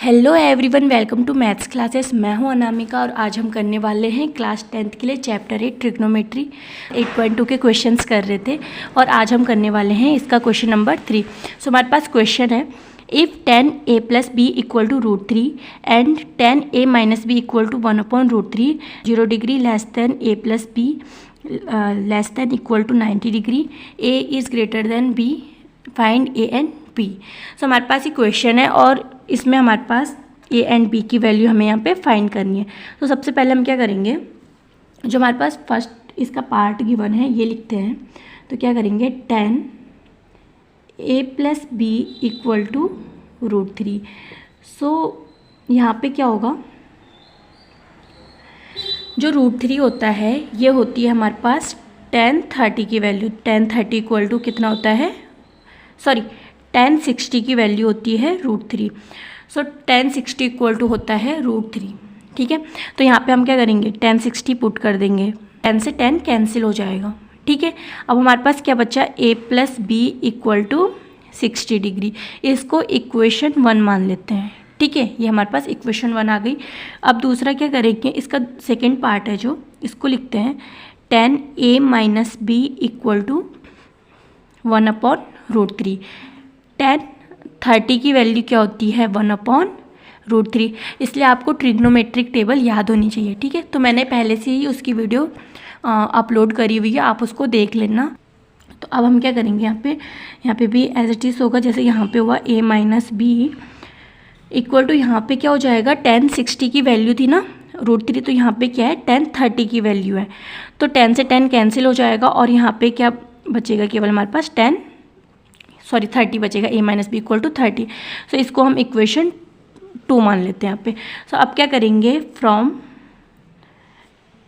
Hello everyone, welcome to maths classes. मैं हूं अनामिका और आज हम करने वाले हैं क्लास 10th के लिए चैप्टर 8 ट्रिग्नोमेट्री 8.2 के क्वेश्चंस कर रहे थे और आज हम करने वाले हैं इसका क्वेश्चन नंबर 3। सो हमारे पास क्वेश्चन है, if 10a + b = √3 and 10a - b = 1/√3, 0 degree less than a + b less than equal to 90 degree, a is greater than b, find a and b। So हमारे पास ये क्वेश्चन है और इसमें हमारे पास a एंड b की वैल्यू हमें यहाँ पे फाइंड करनी है। तो सबसे पहले हम क्या करेंगे, जो हमारे पास फर्स्ट इसका पार्ट गिवन है ये लिखते हैं। तो क्या करेंगे, 10a + b = √3। सो यहाँ पे क्या होगा, जो √3 होता है ये होती है हमारे पास 1030 की वैल्यू। 1030 इक्वल टू कितना होता है, 1060 की वैल्यू होती है √3। सो 1060 इक्वल टू होता है √3। ठीक है, तो यहाँ पे हम क्या करेंगे, 1060 पुट कर देंगे, 10 से 10 कैंसिल हो जाएगा। ठीक है, अब हमारे पास क्या बचा, a + b = 60 डिग्री। इसको इक्वेशन 1 मान लेते हैं। ठीक है, ये हमारे पास इक्वेशन 1 आ गई। अब दूसरा क्या करेंगे, इसका सेकेंड पार्ट है जो, इसको लिखते हैं 10a - b = 1/√3। 1030 की वैल्यू क्या होती है, 1/√3। इसलिए आपको ट्रिग्नोमेट्रिक टेबल याद होनी चाहिए। ठीक है, तो मैंने पहले से ही उसकी वीडियो अपलोड करी हुई है, आप उसको देख लेना। तो अब हम क्या करेंगे, यहाँ पे भी एज इट इज़ होगा जैसे यहाँ पे हुआ, a - b इक्वल टू, यहाँ पे क्या हो जाएगा, 1060 की वैल्यू थी ना √3, तो यहाँ पे क्या है, 1030 की वैल्यू है। तो 10 से 10 कैंसिल हो जाएगा और यहाँ पे क्या बचेगा, केवल हमारे पास 30 बचेगा, a - b = 30। सो इसको हम इक्वेशन 2 मान लेते हैं यहाँ पे। सो अब क्या करेंगे, फ्रॉम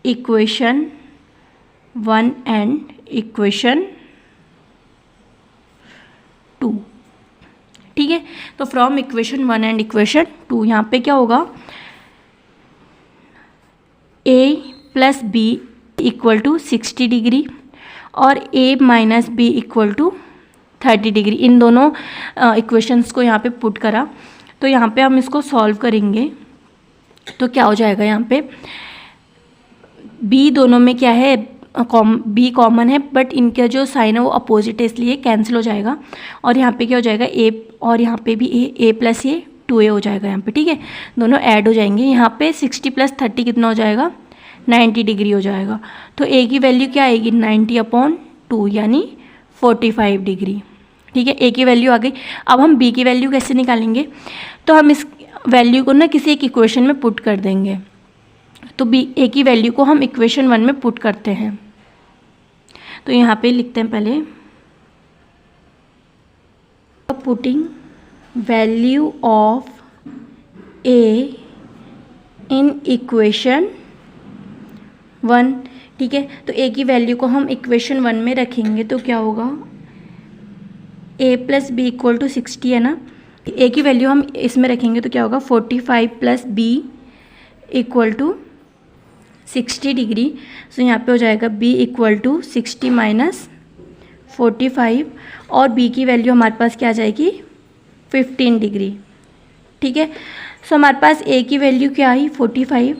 इक्वेशन 1 एंड इक्वेशन 2। ठीक है, तो फ्रॉम इक्वेशन 1 एंड इक्वेशन 2 यहाँ पे क्या होगा, a + b = 60 डिग्री और a - b = 30 डिग्री। इन दोनों इक्वेशंस को यहाँ पे पुट करा, तो यहाँ पे हम इसको सॉल्व करेंगे तो क्या हो जाएगा, यहाँ पे b दोनों में क्या है, b कॉमन है, बट इनका जो साइन है वो अपोजिट है, इसलिए कैंसिल हो जाएगा। और यहाँ पे क्या हो जाएगा, a, और यहाँ पे भी a + a 2a हो जाएगा यहाँ पे। ठीक है, दोनों ऐड हो जाएंगे। यहाँ पे 60 + 30 कितना हो जाएगा, 90 डिग्री हो जाएगा। तो a की वैल्यू क्या आएगी, 90/2 यानी 45 डिग्री। ठीक है, a की वैल्यू आ गई। अब हम b की वैल्यू कैसे निकालेंगे, तो हम इस वैल्यू को ना किसी एक इक्वेशन में पुट कर देंगे। तो a की वैल्यू को हम इक्वेशन 1 में पुट करते हैं। तो यहाँ पे लिखते हैं पहले, putting value of a in equation 1। ठीक है, तो a की वैल्यू को हम इक्वेशन 1 में रखेंगे तो क्या होगा, a + b = 60 है ना, a की वैल्यू हम इसमें रखेंगे तो क्या होगा, 45 + b = 60 डिग्री। सो यहाँ पे हो जाएगा b = 60 - 45 और b की वैल्यू हमारे पास क्या आ जाएगी, 15 डिग्री। ठीक है, सो हमारे पास a की वैल्यू क्या आई, 45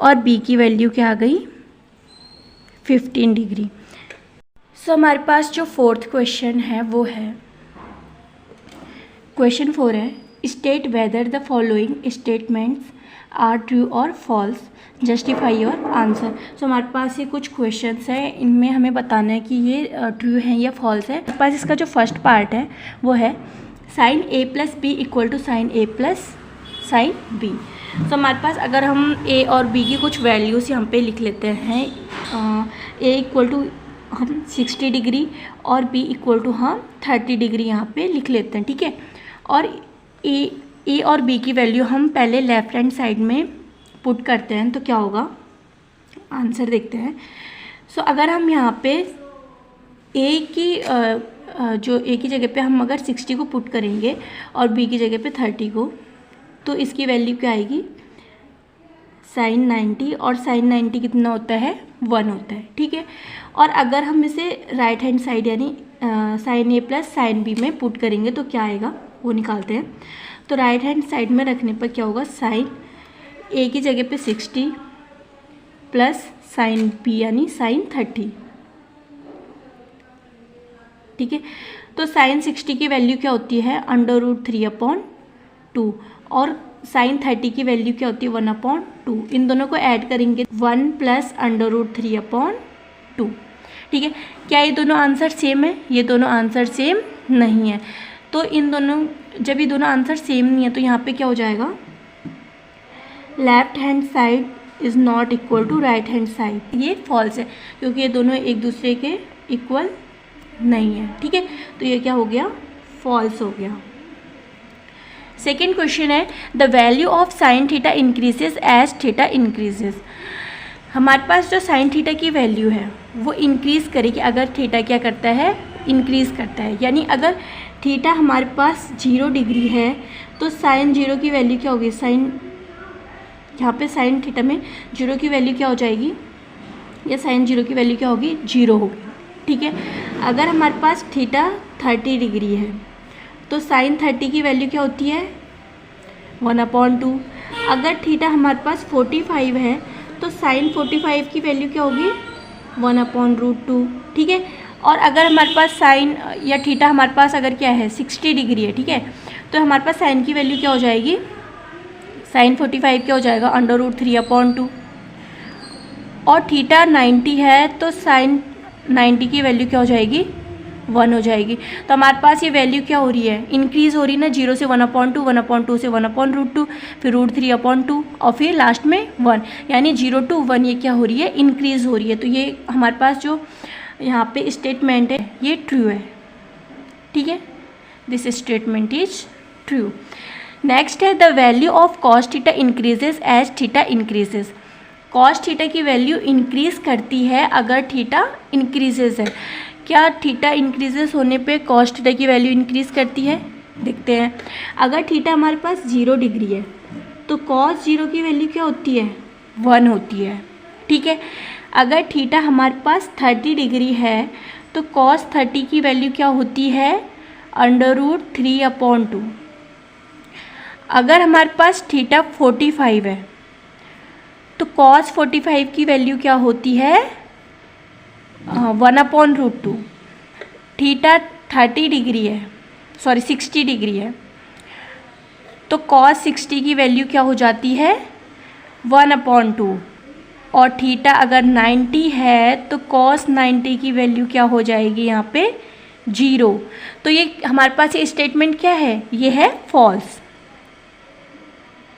और b की वैल्यू क्या आ गई, 15 डिग्री। सो हमारे पास जो फोर्थ क्वेश्चन है वो है, क्वेश्चन 4 है, state whether the following statements are true और false, justify your answer. So हमारे पास ये कुछ क्वेश्चंस हैं, इनमें हमें बताना है कि ये ट्रू है या फॉल्स है। हमारे पास इसका जो फर्स्ट पार्ट है वो है, sin a + b = sin a + sin b। So हमारे पास अगर हम a और b की कुछ वैल्यूज़ यहाँ पे लिख लेते हैं, a = हम 60 डिग्री और b = हम 30 डिग्री यहाँ पे लिख लेते हैं। ठीक है, और a और b की वैल्यू हम पहले लेफ्ट हैंड साइड में पुट करते हैं तो क्या होगा, आंसर देखते हैं। सो अगर हम यहाँ पे a की जो a की जगह पे हम अगर 60 को पुट करेंगे और b की जगह पे 30 को, तो इसकी वैल्यू क्या आएगी, sin 90, और sin 90 कितना होता है, 1 होता है। ठीक है, और अगर हम इसे राइट हैंड साइड यानी sin a + sin b में पुट करेंगे तो क्या आएगा, वो निकालते हैं। तो राइट हैंड साइड में रखने पर क्या होगा, साइन ए की जगह पे 60 प्लस साइन बी यानी साइन 30। ठीक है, तो साइन 60 की वैल्यू क्या होती है, √3/2 और साइन 30 की वैल्यू क्या होती है, 1/2। इन दोनों को ऐड करेंगे 1 प्लस √3/2। ठीक है, क्या ये दोनों आंसर सेम है, ये दोनों आंसर सेम नहीं है। तो इन दोनों, जब ये दोनों आंसर सेम नहीं है तो यहाँ पे क्या हो जाएगा, left hand side is not equal to right hand side, ये फॉल्स है क्योंकि ये दोनों एक दूसरे के इक्वल नहीं है। ठीक है, तो ये क्या हो गया, फॉल्स हो गया। सेकेंड क्वेश्चन है the value of sine theta increases as theta increases. हमारे पास जो साइन थीटा की वैल्यू है वो इंक्रीज़ करेगी अगर थीटा क्या करता है, इंक्रीज़ करता है। यानी अगर थीटा हमारे पास 0 डिग्री है तो साइन 0 की वैल्यू क्या होगी, साइन यहाँ पे साइन थीटा में 0 की वैल्यू क्या हो जाएगी, या साइन 0 की वैल्यू क्या होगी, 0 होगी। ठीक है, अगर हमारे पास थीटा 30 डिग्री है तो साइन 30 की वैल्यू क्या होती है, 1/2। अगर थीटा हमारे पास 45 है तो साइन 45 की वैल्यू क्या होगी, 1/√2। ठीक है, और अगर हमारे पास साइन या थीटा हमारे पास अगर क्या है 60 डिग्री है, ठीक है, तो हमारे पास साइन की वैल्यू क्या हो जाएगी, साइन 45 क्या हो जाएगा, √3/2। और थीटा 90 है तो साइन 90 की वैल्यू क्या हो जाएगी, 1 हो जाएगी। तो हमारे पास ये वैल्यू क्या हो रही है, इंक्रीज़ हो रही है ना, 0 से 1/2, 1/2 से 1/√2, फिर √3/2 और फिर लास्ट में 1, यानी 0 to 1 ये क्या हो रही है, इंक्रीज़ हो रही है। तो ये हमारे पास जो यहाँ पे स्टेटमेंट है ये ट्रू है। ठीक है, this statement is true. Next है the value of cos theta increases as theta increases. Cos theta की वैल्यू इंक्रीज़ करती है अगर थीटा इंक्रीजेज है। क्या थीटा इंक्रीजेस होने पे कॉस थीटा की वैल्यू इंक्रीज़ करती है, देखते हैं। अगर थीटा हमारे पास 0 डिग्री है तो कॉस 0 की वैल्यू क्या होती है, 1 होती है। ठीक है, अगर थीटा हमारे पास 30 डिग्री है तो कॉस 30 की वैल्यू क्या होती है, √3/2। अगर हमारे पास थीटा 45 है तो कॉस 45 की वैल्यू क्या होती है, 1/√2। थीटा 30 डिग्री है, सॉरी 60 डिग्री है तो कॉस 60 की वैल्यू क्या हो जाती है, 1/2। और थीटा अगर 90 है तो कॉस 90 की वैल्यू क्या हो जाएगी, यहाँ पे 0। तो ये हमारे पास ये स्टेटमेंट क्या है, ये है फॉल्स।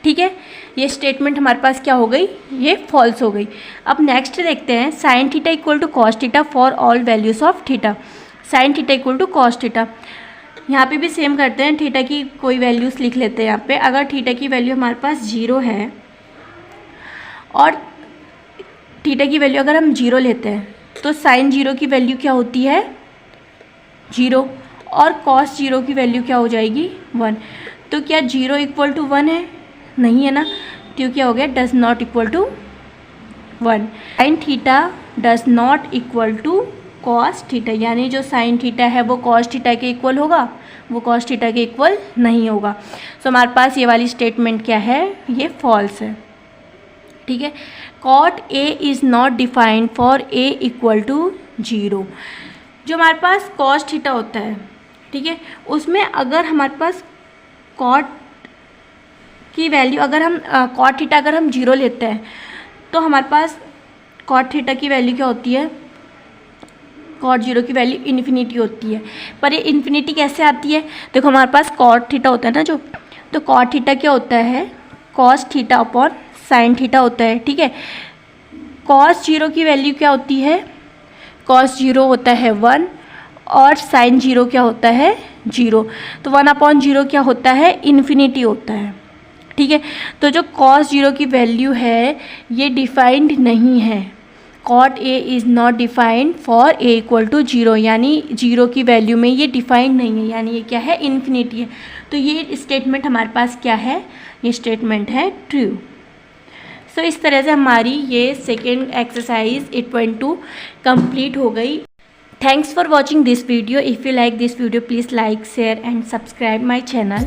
ठीक है, ये स्टेटमेंट हमारे पास क्या हो गई, ये फॉल्स हो गई। अब नेक्स्ट देखते हैं sine theta equal to cos theta for all values of theta. Sine theta equal to cos theta, यहाँ पे भी सेम करते हैं, थीटा की कोई वैल्यूज़ लिख लेते हैं यहाँ पे। अगर थीटा की वैल्यू हमारे पास 0 है और थीटा की वैल्यू अगर हम 0 लेते हैं तो साइन 0 की वैल्यू क्या होती है, 0, और कॉस 0 की वैल्यू क्या हो जाएगी, 1। तो क्या 0 इक्वल टू 1 है, नहीं है ना, तो क्या हो गया, does not equal to 1। Sine theta does not equal to cos theta, यानी जो साइन थीटा है वो कॉस थीटा के इक्वल होगा, वो कॉस थीटा के इक्वल नहीं होगा। सो हमारे पास ये वाली स्टेटमेंट क्या है, ये फॉल्स है। ठीक है, cot A is not defined for A equal to 0। जो हमारे पास कॉस थीटा होता है, ठीक है, उसमें अगर हमारे पास कॉट की वैल्यू अगर हम कॉट थीटा अगर हम 0 लेते हैं तो हमारे पास कॉट थीटा की वैल्यू क्या होती है, कॉट 0 की वैल्यू इन्फिनिटी होती है। पर ये इन्फिनिटी कैसे आती है, देखो हमारे पास कॉट थीटा होता है ना जो, तो कॉट थीटा क्या होता है, cos theta upon sine theta होता है। ठीक है, कॉस 0 की वैल्यू क्या होती है, कॉस 0 होता है 1 और साइन 0 क्या होता है, 0। तो 1/0 क्या होता है, इन्फिनिटी होता है। ठीक है, तो जो कॉस 0 की वैल्यू है ये डिफाइंड नहीं है, cot A is not defined for A equal to 0, यानी 0 की वैल्यू में ये डिफाइंड नहीं है, यानी ये क्या है, इन्फिनिटी है। तो ये स्टेटमेंट हमारे पास क्या है, ये स्टेटमेंट है ट्रू। सो इस तरह से हमारी ये सेकेंड एक्सरसाइज 8.2 कंप्लीट हो गई। Thanks for watching this video. If you like this video please like, share and subscribe my channel.